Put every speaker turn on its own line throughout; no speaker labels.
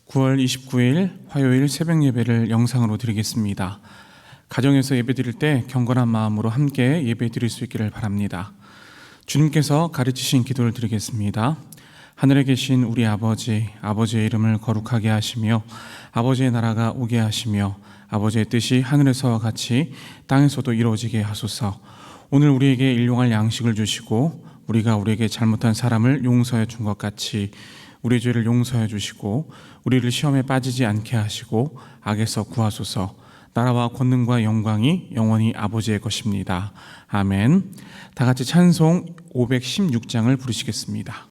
9월 29일 화요일 새벽 예배를 영상으로 드리겠습니다. 가정에서 예배 드릴 때 경건한 마음으로 함께 예배 드릴 수 있기를 바랍니다. 주님께서 가르치신 기도를 드리겠습니다. 하늘에 계신 우리 아버지, 아버지의 이름을 거룩하게 하시며 아버지의 나라가 오게 하시며 아버지의 뜻이 하늘에서와 같이 땅에서도 이루어지게 하소서. 오늘 우리에게 일용할 양식을 주시고 우리가 우리에게 잘못한 사람을 용서해 준 것 같이 우리 죄를 용서해 주시고 우리를 시험에 빠지지 않게 하시고 악에서 구하소서. 나라와 권능과 영광이 영원히 아버지의 것입니다. 아멘. 다 같이 찬송 516장을 부르시겠습니다.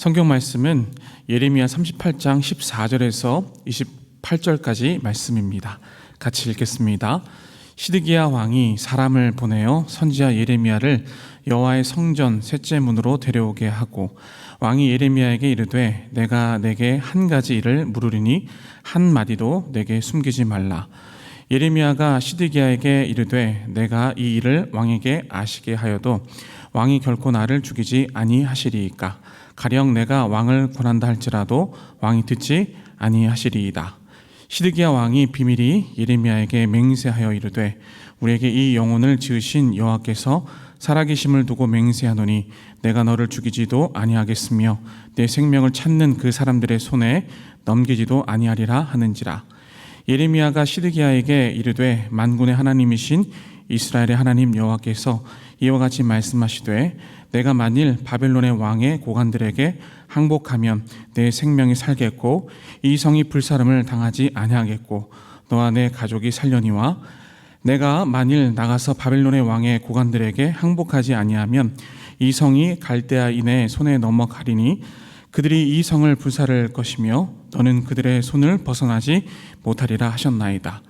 성경 말씀은 예레미야 38장 14절에서 28절까지 말씀입니다. 같이 읽겠습니다. 시드기야 왕이 사람을 보내어 선지자 예레미야를 여호와의 성전 셋째 문으로 데려오게 하고 왕이 예레미야에게 이르되 내가 내게 한 가지 일을 물으리니 한 마디도 내게 숨기지 말라. 예레미야가 시드기야에게 이르되 내가 이 일을 왕에게 아시게 하여도 왕이 결코 나를 죽이지 아니하시리이까. 가령 내가 왕을 권한다 할지라도 왕이 듣지 아니하시리이다. 시드기야 왕이 비밀히 예레미야에게 맹세하여 이르되 우리에게 이 영혼을 지으신 여호와께서 살아계심을 두고 맹세하노니 내가 너를 죽이지도 아니하겠으며 내 생명을 찾는 그 사람들의 손에 넘기지도 아니하리라 하는지라. 예레미야가 시드기야에게 이르되 만군의 하나님이신 이스라엘의 하나님 여호와께서 이와 같이 말씀하시되 내가 만일 바벨론의 왕의 고관들에게 항복하면 내 생명이 살겠고 이 성이 불사름을 당하지 아니하겠고 너와 내 가족이 살려니와 내가 만일 나가서 바벨론의 왕의 고관들에게 항복하지 아니하면 이 성이 갈대아인의 손에 넘어가리니 그들이 이 성을 불살을 것이며 너는 그들의 손을 벗어나지 못하리라 하셨나이다.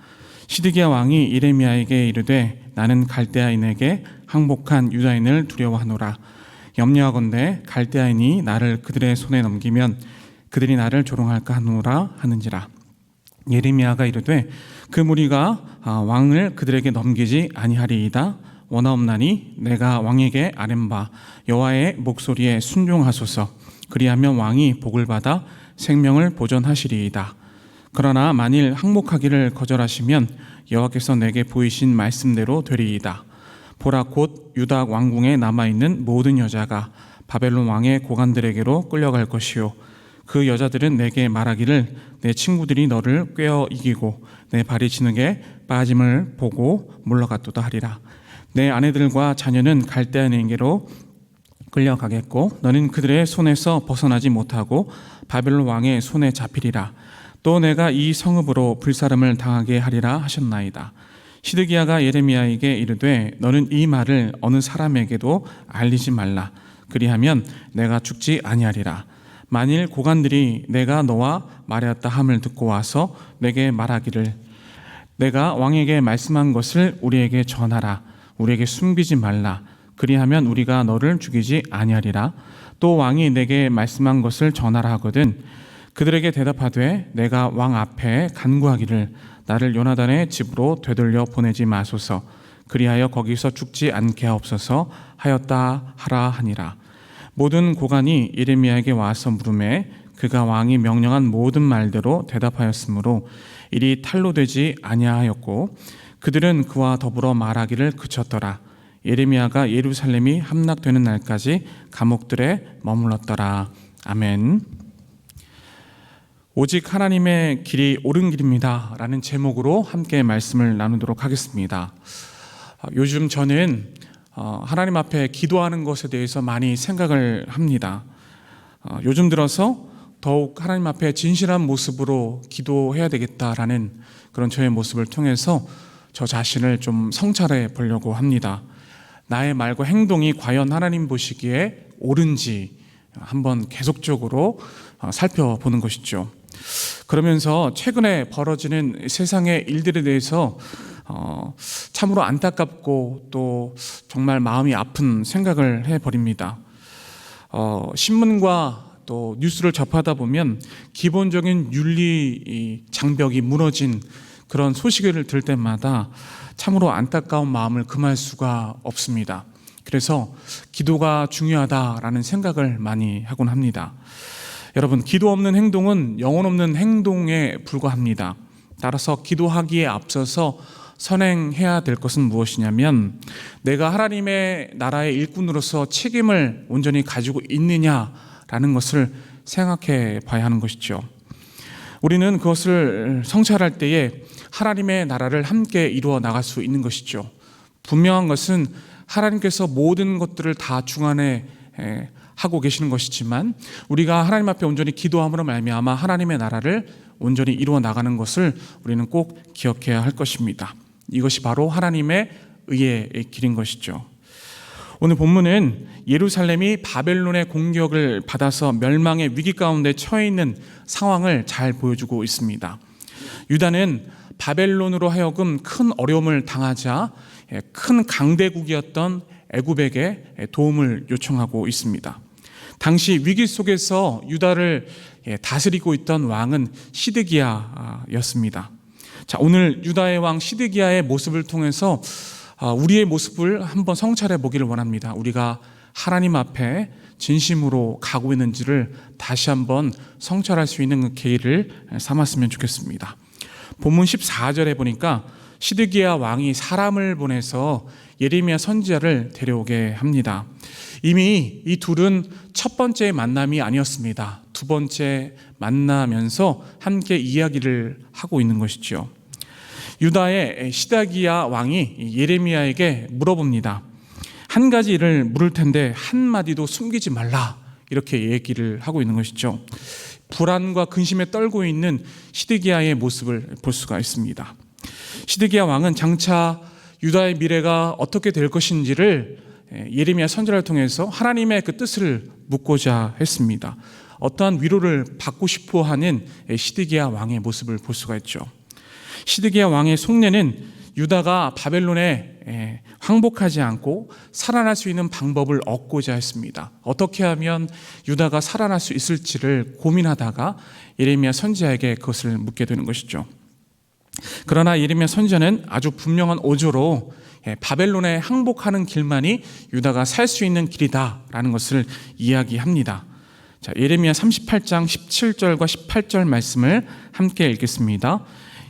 시드기야 왕이 예레미야에게 이르되 나는 갈대아인에게 항복한 유다인을 두려워하노라. 염려하건대 갈대아인이 나를 그들의 손에 넘기면 그들이 나를 조롱할까 하노라 하는지라. 예레미야가 이르되 그 무리가 왕을 그들에게 넘기지 아니하리이다. 원하옵나니 내가 왕에게 아뢰바 여호와의 목소리에 순종하소서. 그리하면 왕이 복을 받아 생명을 보존하시리이다. 그러나 만일 항복하기를 거절하시면 여호와께서 내게 보이신 말씀대로 되리이다. 보라 곧 유다 왕궁에 남아있는 모든 여자가 바벨론 왕의 고관들에게로 끌려갈 것이요 그 여자들은 내게 말하기를 내 친구들이 너를 꿰어 이기고 내 발이 진흙에 빠짐을 보고 물러갔도다 하리라. 내 아내들과 자녀는 갈대아인에게로 끌려가겠고 너는 그들의 손에서 벗어나지 못하고 바벨론 왕의 손에 잡히리라. 또 내가 이 성읍으로 불사름을 당하게 하리라 하셨나이다. 시드기야가 예레미야에게 이르되 너는 이 말을 어느 사람에게도 알리지 말라. 그리하면 내가 죽지 아니하리라. 만일 고관들이 내가 너와 말하였다 함을 듣고 와서 내게 말하기를 내가 왕에게 말씀한 것을 우리에게 전하라. 우리에게 숨기지 말라. 그리하면 우리가 너를 죽이지 아니하리라. 또 왕이 내게 말씀한 것을 전하라 하거든 그들에게 대답하되 내가 왕 앞에 간구하기를 나를 요나단의 집으로 되돌려 보내지 마소서. 그리하여 거기서 죽지 않게 하옵소서 하였다 하라 하니라. 모든 고관이 예레미야에게 와서 물으매 그가 왕이 명령한 모든 말대로 대답하였으므로 일이 탈로 되지 아니하였고 그들은 그와 더불어 말하기를 그쳤더라. 예레미야가 예루살렘이 함락되는 날까지 감옥들에 머물렀더라. 아멘. 오직 하나님의 길이 옳은 길입니다 라는 제목으로 함께 말씀을 나누도록 하겠습니다. 요즘 저는 하나님 앞에 기도하는 것에 대해서 많이 생각을 합니다. 요즘 들어서 더욱 하나님 앞에 진실한 모습으로 기도해야 되겠다라는 그런 저의 모습을 통해서 저 자신을 좀 성찰해 보려고 합니다. 나의 말과 행동이 과연 하나님 보시기에 옳은지 한번 계속적으로 살펴보는 것이죠. 그러면서 최근에 벌어지는 세상의 일들에 대해서 참으로 안타깝고 또 정말 마음이 아픈 생각을 해버립니다. 신문과 또 뉴스를 접하다 보면 기본적인 윤리 장벽이 무너진 그런 소식을 들을 때마다 참으로 안타까운 마음을 금할 수가 없습니다. 그래서 기도가 중요하다라는 생각을 많이 하곤 합니다. 여러분, 기도 없는 행동은 영혼 없는 행동에 불과합니다. 따라서 기도하기에 앞서서 선행해야 될 것은 무엇이냐면 내가 하나님의 나라의 일꾼으로서 책임을 온전히 가지고 있느냐라는 것을 생각해 봐야 하는 것이죠. 우리는 그것을 성찰할 때에 하나님의 나라를 함께 이루어 나갈 수 있는 것이죠. 분명한 것은 하나님께서 모든 것들을 다 주관해 하고 계시는 것이지만 우리가 하나님 앞에 온전히 기도함으로 말미암아 하나님의 나라를 온전히 이루어 나가는 것을 우리는 꼭 기억해야 할 것입니다. 이것이 바로 하나님의 의의 길인 것이죠. 오늘 본문은 예루살렘이 바벨론의 공격을 받아서 멸망의 위기 가운데 처해 있는 상황을 잘 보여주고 있습니다. 유다는 바벨론으로 하여금 큰 어려움을 당하자 큰 강대국이었던 애굽에게 도움을 요청하고 있습니다. 당시 위기 속에서 유다를 다스리고 있던 왕은 시드기야였습니다. 자, 오늘 유다의 왕 시드기야의 모습을 통해서 우리의 모습을 한번 성찰해 보기를 원합니다. 우리가 하나님 앞에 진심으로 가고 있는지를 다시 한번 성찰할 수 있는 계기를 삼았으면 좋겠습니다. 본문 14절에 보니까 시드기야 왕이 사람을 보내서 예레미야 선지자를 데려오게 합니다. 이미 이 둘은 첫 번째 만남이 아니었습니다. 두 번째 만나면서 함께 이야기를 하고 있는 것이죠. 유다의 시드기야 왕이 예레미야에게 물어봅니다. 한 가지 일을 물을 텐데 한마디도 숨기지 말라, 이렇게 얘기를 하고 있는 것이죠. 불안과 근심에 떨고 있는 시드기야의 모습을 볼 수가 있습니다. 시드기야 왕은 장차 유다의 미래가 어떻게 될 것인지를 예레미야 선지자를 통해서 하나님의 그 뜻을 묻고자 했습니다. 어떠한 위로를 받고 싶어 하는 시드기야 왕의 모습을 볼 수가 있죠. 시드기야 왕의 속내는 유다가 바벨론에 항복하지 않고 살아날 수 있는 방법을 얻고자 했습니다. 어떻게 하면 유다가 살아날 수 있을지를 고민하다가 예레미야 선지자에게 그것을 묻게 되는 것이죠. 그러나 예레미야 선지자는 아주 분명한 어조로 바벨론에 항복하는 길만이 유다가 살 수 있는 길이다라는 것을 이야기합니다. 자, 예레미야 38장 17절과 18절 말씀을 함께 읽겠습니다.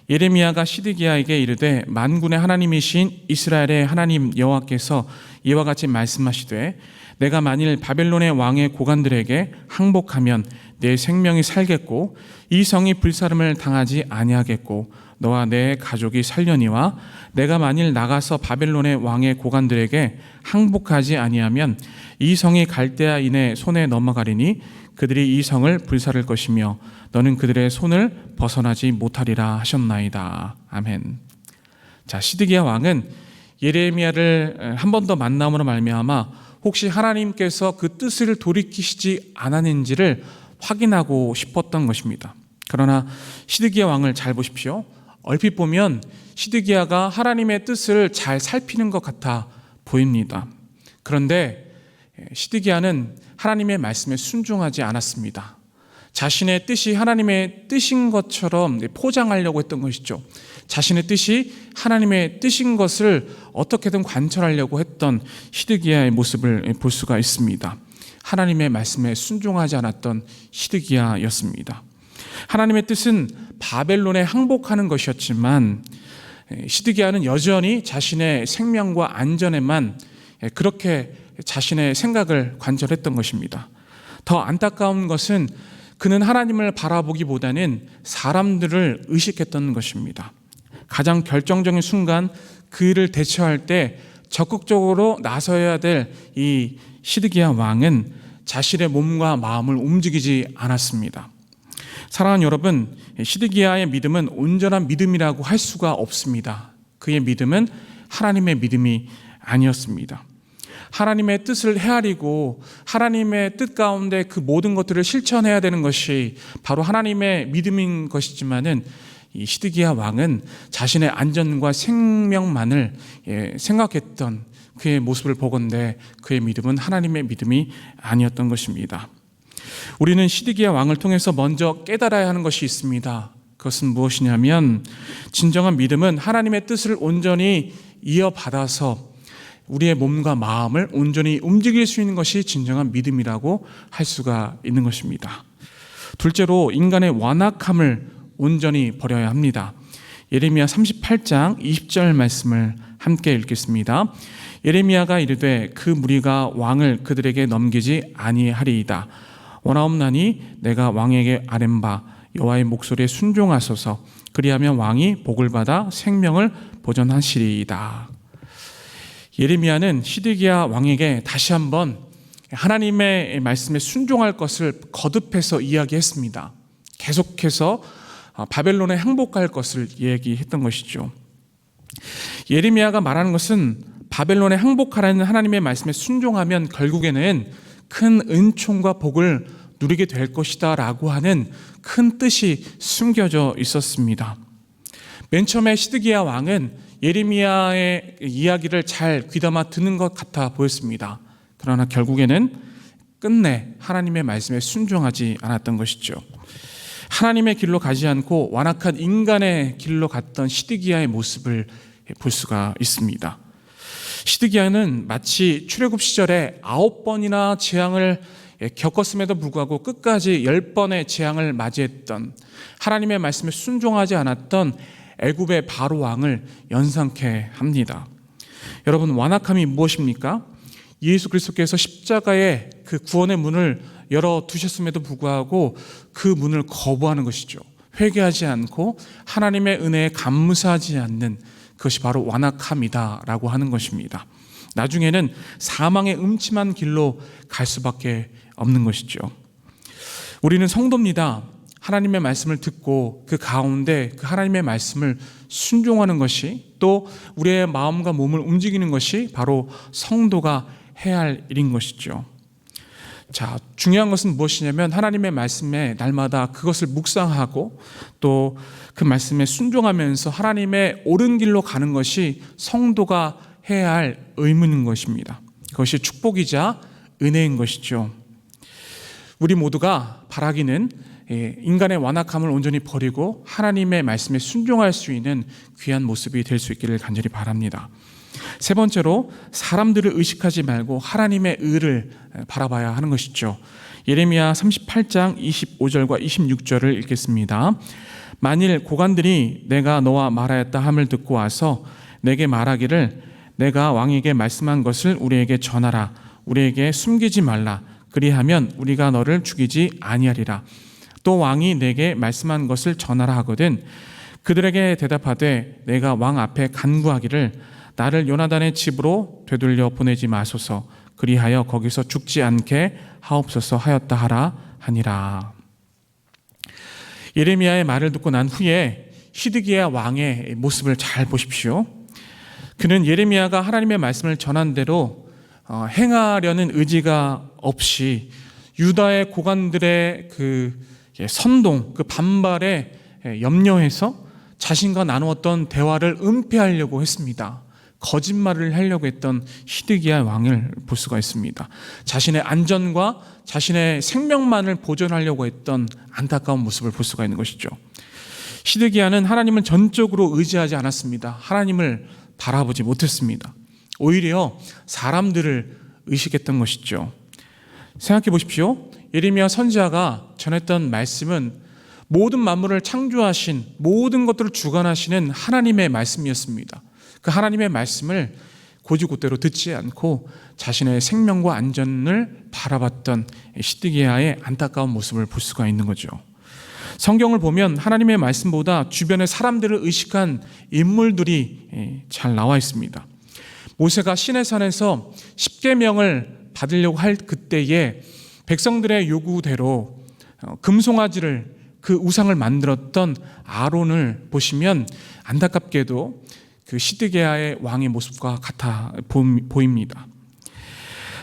예레미야가 시드기야에게 이르되 만군의 하나님이신 이스라엘의 하나님 여호와께서 이와 같이 말씀하시되 내가 만일 바벨론의 왕의 고관들에게 항복하면 내 생명이 살겠고 이 성이 불사름을 당하지 아니하겠고 너와 내 가족이 살려니와 내가 만일 나가서 바벨론의 왕의 고관들에게 항복하지 아니하면 이 성이 갈대아인의 손에 넘어가리니 그들이 이 성을 불사를 것이며 너는 그들의 손을 벗어나지 못하리라 하셨나이다. 아멘. 자, 시드기야 왕은 예레미야를 한 번 더 만남으로 말미암아 혹시 하나님께서 그 뜻을 돌이키시지 않았는지를 확인하고 싶었던 것입니다. 그러나 시드기야 왕을 잘 보십시오. 얼핏 보면 시드기야가 하나님의 뜻을 잘 살피는 것 같아 보입니다. 그런데 시드기야는 하나님의 말씀에 순종하지 않았습니다. 자신의 뜻이 하나님의 뜻인 것처럼 포장하려고 했던 것이죠. 자신의 뜻이 하나님의 뜻인 것을 어떻게든 관철하려고 했던 시드기야의 모습을 볼 수가 있습니다. 하나님의 말씀에 순종하지 않았던 시드기야였습니다. 하나님의 뜻은 바벨론에 항복하는 것이었지만 시드기야는 여전히 자신의 생명과 안전에만 그렇게 자신의 생각을 관철했던 것입니다. 더 안타까운 것은 그는 하나님을 바라보기보다는 사람들을 의식했던 것입니다. 가장 결정적인 순간 그 일을 대처할 때 적극적으로 나서야 될 이 시드기야 왕은 자신의 몸과 마음을 움직이지 않았습니다. 사랑하는 여러분, 시드기야의 믿음은 온전한 믿음이라고 할 수가 없습니다. 그의 믿음은 하나님의 믿음이 아니었습니다. 하나님의 뜻을 헤아리고 하나님의 뜻 가운데 그 모든 것들을 실천해야 되는 것이 바로 하나님의 믿음인 것이지만은 이 시드기야 왕은 자신의 안전과 생명만을 생각했던 그의 모습을 보건대 그의 믿음은 하나님의 믿음이 아니었던 것입니다. 우리는 시드기야 왕을 통해서 먼저 깨달아야 하는 것이 있습니다. 그것은 무엇이냐면 진정한 믿음은 하나님의 뜻을 온전히 이어받아서 우리의 몸과 마음을 온전히 움직일 수 있는 것이 진정한 믿음이라고 할 수가 있는 것입니다. 둘째로 인간의 완악함을 온전히 버려야 합니다. 예레미야 38장 20절 말씀을 함께 읽겠습니다. 예레미야가 이르되 그 무리가 왕을 그들에게 넘기지 아니하리이다. 원하옵나니 내가 왕에게 아뢰는 바 여호와의 목소리에 순종하소서. 그리하면 왕이 복을 받아 생명을 보전하시리이다. 예레미야는 시드기야 왕에게 다시 한번 하나님의 말씀에 순종할 것을 거듭해서 이야기했습니다. 계속해서 바벨론에 항복할 것을 얘기했던 것이죠. 예레미야가 말하는 것은 바벨론에 항복하라는 하나님의 말씀에 순종하면 결국에는 큰 은총과 복을 누리게 될 것이다 라고 하는 큰 뜻이 숨겨져 있었습니다. 맨 처음에 시드기야 왕은 예레미야의 이야기를 잘 귀담아 듣는 것 같아 보였습니다. 그러나 결국에는 끝내 하나님의 말씀에 순종하지 않았던 것이죠. 하나님의 길로 가지 않고 완악한 인간의 길로 갔던 시드기야의 모습을 볼 수가 있습니다. 시드기야는 마치 출애굽 시절에 9번이나 재앙을 겪었음에도 불구하고 끝까지 10번의 재앙을 맞이했던 하나님의 말씀에 순종하지 않았던 애굽의 바로 왕을 연상케 합니다. 여러분, 완악함이 무엇입니까? 예수 그리스도께서 십자가의 그 구원의 문을 열어두셨음에도 불구하고 그 문을 거부하는 것이죠. 회개하지 않고 하나님의 은혜에 감사하지 않는 그것이 바로 완악함이다라고 하는 것입니다. 나중에는 사망의 음침한 길로 갈 수밖에 없는 것이죠. 우리는 성도입니다. 하나님의 말씀을 듣고 그 가운데 그 하나님의 말씀을 순종하는 것이, 또 우리의 마음과 몸을 움직이는 것이 바로 성도가 해야 할 일인 것이죠. 자, 중요한 것은 무엇이냐면 하나님의 말씀에 날마다 그것을 묵상하고 또 그 말씀에 순종하면서 하나님의 옳은 길로 가는 것이 성도가 해야 할 의무인 것입니다. 그것이 축복이자 은혜인 것이죠. 우리 모두가 바라기는 인간의 완악함을 온전히 버리고 하나님의 말씀에 순종할 수 있는 귀한 모습이 될 수 있기를 간절히 바랍니다. 세 번째로, 사람들을 의식하지 말고 하나님의 의를 바라봐야 하는 것이죠. 예레미야 38장 25절과 26절을 읽겠습니다. 만일 고관들이 내가 너와 말하였다 함을 듣고 와서 내게 말하기를 내가 왕에게 말씀한 것을 우리에게 전하라, 우리에게 숨기지 말라, 그리하면 우리가 너를 죽이지 아니하리라. 또 왕이 내게 말씀한 것을 전하라 하거든 그들에게 대답하되 내가 왕 앞에 간구하기를 나를 요나단의 집으로 되돌려 보내지 마소서, 그리하여 거기서 죽지 않게 하옵소서 하였다 하라 하니라. 예레미야의 말을 듣고 난 후에 시드기야 왕의 모습을 잘 보십시오. 그는 예레미야가 하나님의 말씀을 전한 대로 행하려는 의지가 없이 유다의 고관들의 그 선동, 그 반발에 염려해서 자신과 나누었던 대화를 은폐하려고 했습니다. 거짓말을 하려고 했던 시드기야 왕을 볼 수가 있습니다. 자신의 안전과 자신의 생명만을 보존하려고 했던 안타까운 모습을 볼 수가 있는 것이죠. 시드기야는 하나님을 전적으로 의지하지 않았습니다. 하나님을 바라보지 못했습니다. 오히려 사람들을 의식했던 것이죠. 생각해 보십시오. 예레미야 선지자가 전했던 말씀은 모든 만물을 창조하신, 모든 것들을 주관하시는 하나님의 말씀이었습니다. 그 하나님의 말씀을 곧이곧대로 듣지 않고 자신의 생명과 안전을 바라봤던 시드기야의 안타까운 모습을 볼 수가 있는 거죠. 성경을 보면 하나님의 말씀보다 주변의 사람들을 의식한 인물들이 잘 나와 있습니다. 모세가 시내산에서 십계명을 받으려고 할 그때에 백성들의 요구대로 금송아지를, 그 우상을 만들었던 아론을 보시면 안타깝게도 그 시드기야의 왕의 모습과 같아 보입니다.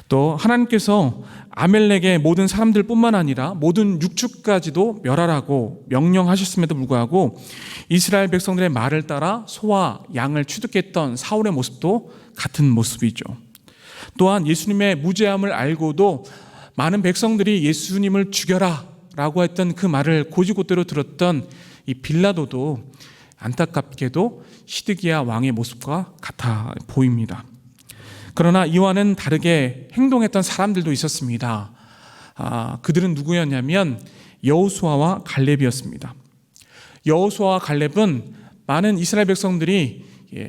또 하나님께서 아멜렉의 모든 사람들뿐만 아니라 모든 육축까지도 멸하라고 명령하셨음에도 불구하고 이스라엘 백성들의 말을 따라 소와 양을 취득했던 사울의 모습도 같은 모습이죠. 또한 예수님의 무죄함을 알고도 많은 백성들이 예수님을 죽여라 라고 했던 그 말을 곧이곧대로 들었던 이 빌라도도 안타깝게도 시드기야 왕의 모습과 같아 보입니다. 그러나 이와는 다르게 행동했던 사람들도 있었습니다. 그들은 누구였냐면 여호수아와 갈렙이었습니다. 여호수아와 갈렙은 많은 이스라엘 백성들이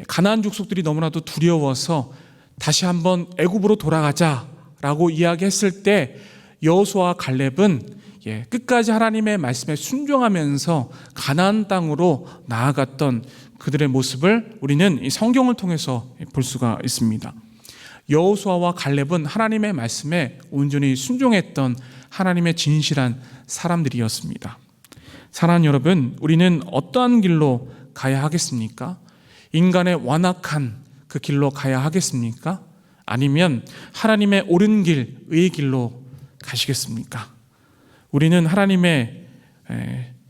가나안 족속들이 너무나도 두려워서 다시 한번 애굽으로 돌아가자라고 이야기했을 때 여호수아와 갈렙은 끝까지 하나님의 말씀에 순종하면서 가나안 땅으로 나아갔던 그들의 모습을 우리는 이 성경을 통해서 볼 수가 있습니다. 여호수아와 갈렙은 하나님의 말씀에 온전히 순종했던 하나님의 진실한 사람들이었습니다. 사랑하는 여러분, 우리는 어떠한 길로 가야 하겠습니까? 인간의 완악한 그 길로 가야 하겠습니까? 아니면 하나님의 옳은 길, 의의 길로 가시겠습니까? 우리는 하나님의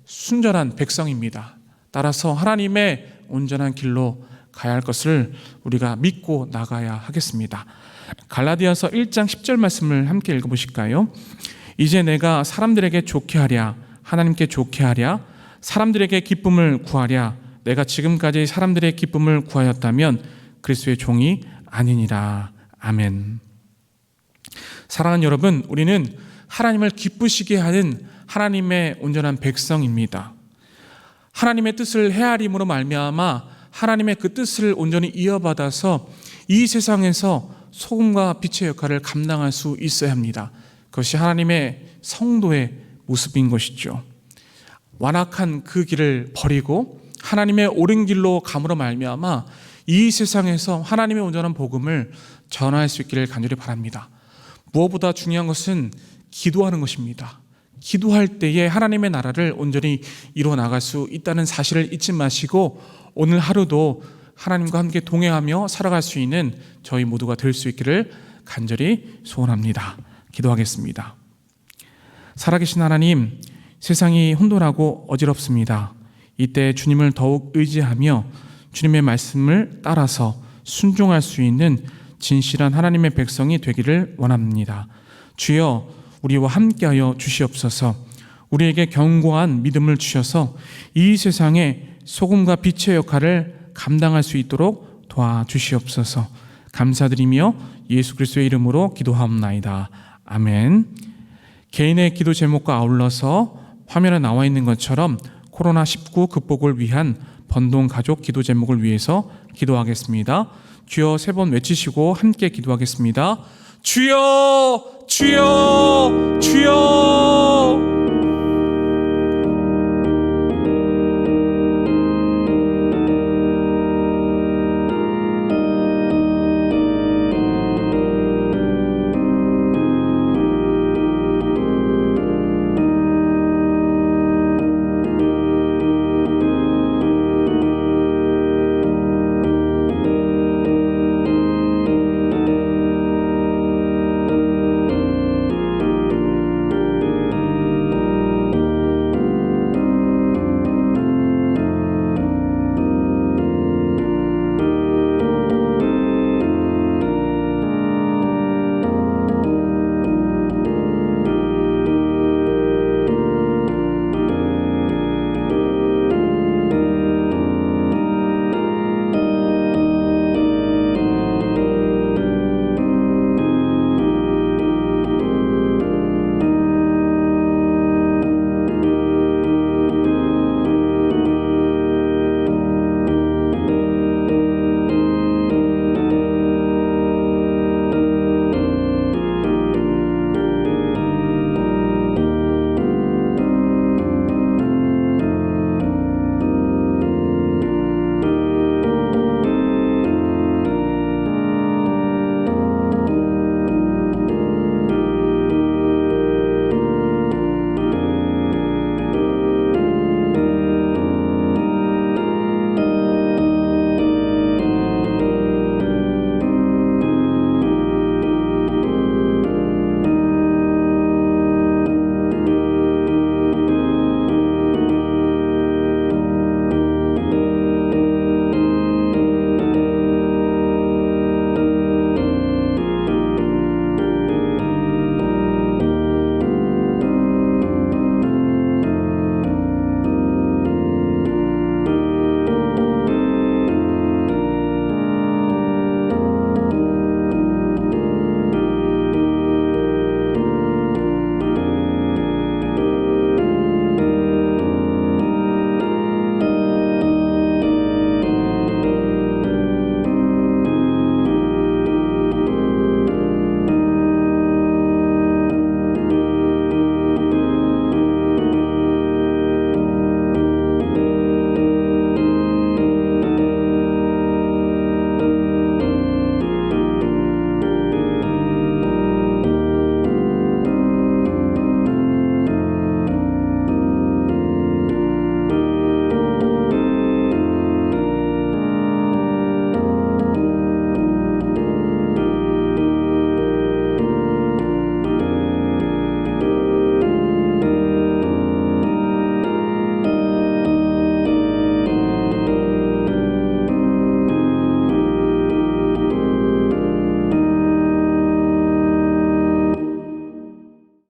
순전한 백성입니다. 따라서 하나님의 온전한 길로 가야 할 것을 우리가 믿고 나가야 하겠습니다. 갈라디아서 1장 10절 말씀을 함께 읽어보실까요? 이제 내가 사람들에게 좋게 하랴, 하나님께 좋게 하랴, 사람들에게 기쁨을 구하랴, 내가 지금까지 사람들의 기쁨을 구하였다면 그리스도의 종이 아니니라. 아멘. 사랑하는 여러분, 우리는 하나님을 기쁘시게 하는 하나님의 온전한 백성입니다. 하나님의 뜻을 헤아림으로 말미암아 하나님의 그 뜻을 온전히 이어받아서 이 세상에서 소금과 빛의 역할을 감당할 수 있어야 합니다. 그것이 하나님의 성도의 모습인 것이죠. 완악한 그 길을 버리고 하나님의 옳은 길로 감으로 말미암아 이 세상에서 하나님의 온전한 복음을 전할 수 있기를 간절히 바랍니다. 무엇보다 중요한 것은 기도하는 것입니다. 기도할 때에 하나님의 나라를 온전히 이루어 나갈 수 있다는 사실을 잊지 마시고 오늘 하루도 하나님과 함께 동행하며 살아갈 수 있는 저희 모두가 될 수 있기를 간절히 소원합니다. 기도하겠습니다. 살아계신 하나님, 세상이 혼돈하고 어지럽습니다. 이때 주님을 더욱 의지하며 주님의 말씀을 따라서 순종할 수 있는 진실한 하나님의 백성이 되기를 원합니다. 주여, 우리와 함께하여 주시옵소서. 우리에게 견고한 믿음을 주셔서 이 세상에 소금과 빛의 역할을 감당할 수 있도록 도와주시옵소서. 감사드리며 예수 그리스도의 이름으로 기도하옵나이다. 아멘. 개인의 기도 제목과 아울러서 화면에 나와 있는 것처럼 코로나19 극복을 위한 번동 가족 기도 제목을 위해서 기도하겠습니다. 주여 3번 외치시고 함께 기도하겠습니다. 주여, 주여, 주여.